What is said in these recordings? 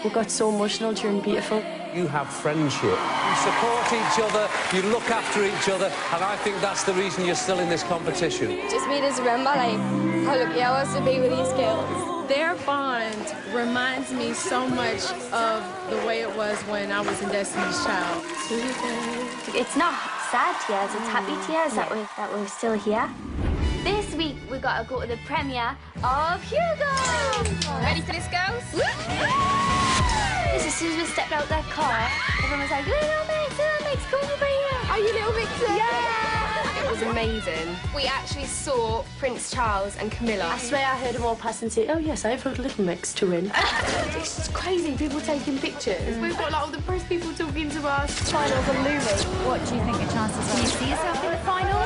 we got so emotional during Beautiful. You have friendship. You support each other, you look after each other, and I think that's the reason you're still in this competition. Just made us remember, like, how lucky I was to be with these girls. Their bond reminds me so much of the way it was when I was in Destiny's Child. It's not sad tears, it's happy tears that we're still here. This week, we got to go to the premiere of Hugo! Ready for this, girls? As soon as we stepped out that car, everyone was like, Little Mix, come over here. Are you Little Mixer? Yeah! It was amazing. We actually saw Prince Charles and Camilla. I swear I heard them all pass and say, oh yes, I've heard Little Mix to win. It's crazy, people taking pictures. We've got like all the press people talking to us. Finals are looming. What do you think your chances are? Can you see yourself in the final?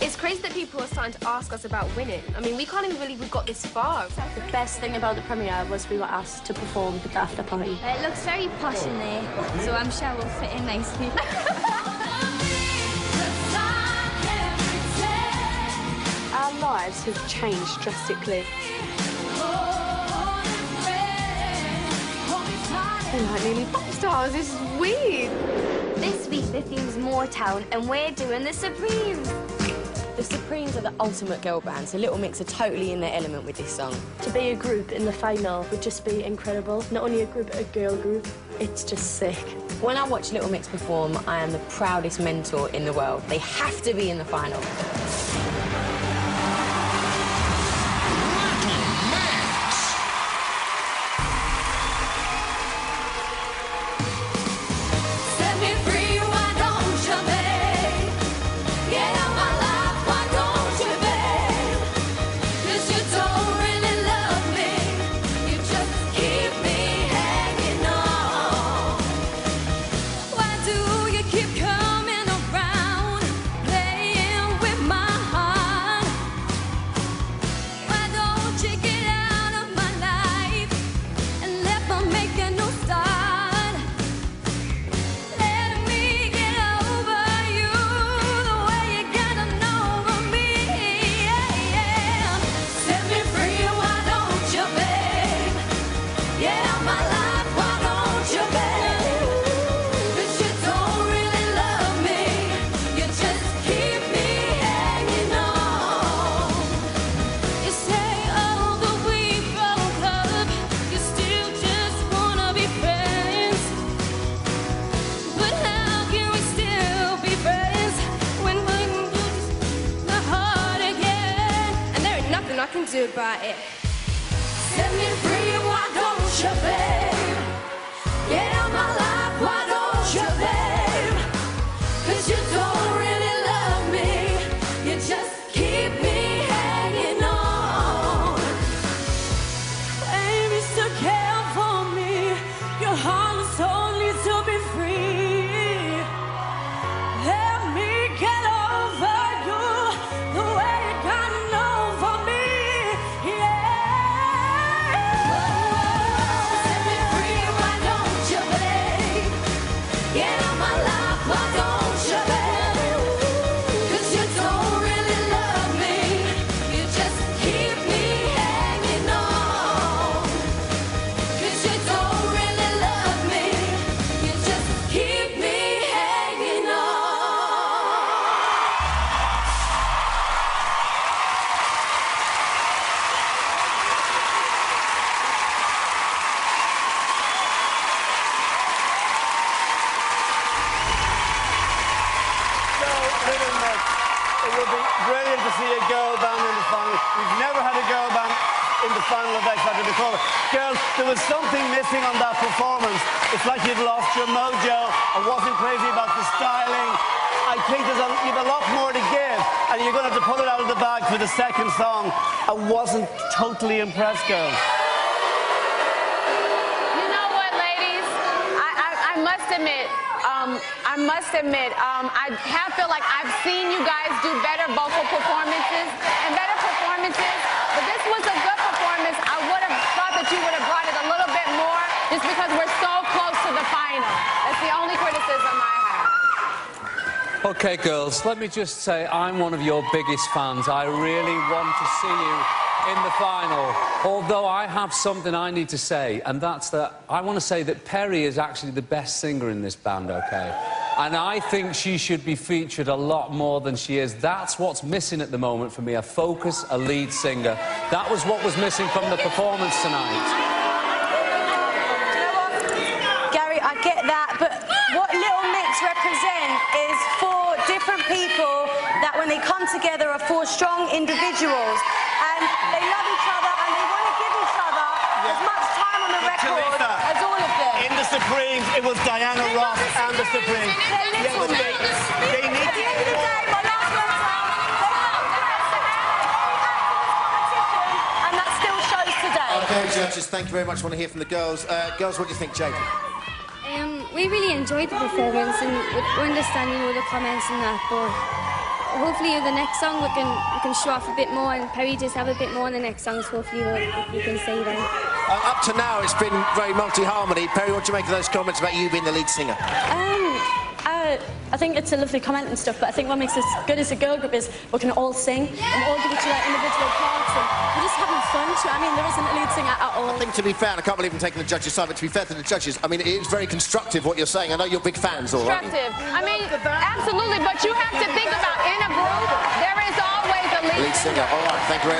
It's crazy that people are starting to ask us about winning. I mean, we can't even believe we got this far. The best thing about the premiere was we were asked to perform at the after party. It looks very posh in there, so I'm sure we'll fit in nicely. Our lives have changed drastically. We're like nearly pop stars. This is weird. This week, the theme's Motown, and we're doing the Supremes. The Supremes are the ultimate girl band, so Little Mix are totally in their element with this song. To be a group in the final would just be incredible. Not only a group, a girl group. It's just sick. When I watch Little Mix perform, I am the proudest mentor in the world. They have to be in the final. I can do about it. Set me free, why don't you, babe? Get out my life, why don't you, babe? 'Cause you don't really love me, you just keep me hanging on. Baby, still care for me, your heart is only to be free. Let me get over you, the way you gotten over me. It would be brilliant to see a girl band in the final. We've never had a girl band in the final of X Factor before. Girls, there was something missing on that performance. It's like you'd lost your mojo and wasn't crazy about the styling. I think you've a lot more to give, and you're going to have to pull it out of the bag for the second song. I wasn't totally impressed, girls. You know what, ladies? I must admit, I have feel like I've seen you guys do better vocal performances and better performances, but this was a good performance. I would have thought that you would have brought it a little bit more just because we're so close to the final. That's the only criticism I have. OK, girls, let me just say I'm one of your biggest fans. I really want to see you in the final. Although I have something I need to say, and that's that I want to say that Perry is actually the best singer in this band, OK? And I think she should be featured a lot more than she is. That's what's missing at the moment for me, a focus, a lead singer. That was what was missing from the performance tonight. Gary, I get that, but what Little Mix represent is 4 different people that, when they come together, are 4 strong individuals, and they love each other and they want to give each other as much time on the record as all of them. In the Supremes, it was Diana Ross and the Supremes. They're little mix. They need At the end of the day, my last words are, they have competition, and that still shows today. OK, judges, thank you very much. I want to hear from the girls. Girls, what do you think, Jade? We really enjoyed the performance and we're understanding all the comments and that, but hopefully in the next song we can show off a bit more, and Perry does have a bit more in the next song, so hopefully we can see them. Up to now, it's been very multi-harmony. Perry, what do you make of those comments about you being the lead singer? I think it's a lovely comment and stuff, but I think what makes us good as a girl group is we can all sing and we all give each other individual parts, and we're just having fun too. I mean, there isn't a lead singer at all. I think, to be fair, and I can't believe I'm taking the judges' side, but to be fair to the judges, I mean, it is very constructive what you're saying. I know you're big fans, all right? Constructive. I mean, absolutely, but you have to think about, in a group, there is always a lead singer. All right, thank you very much.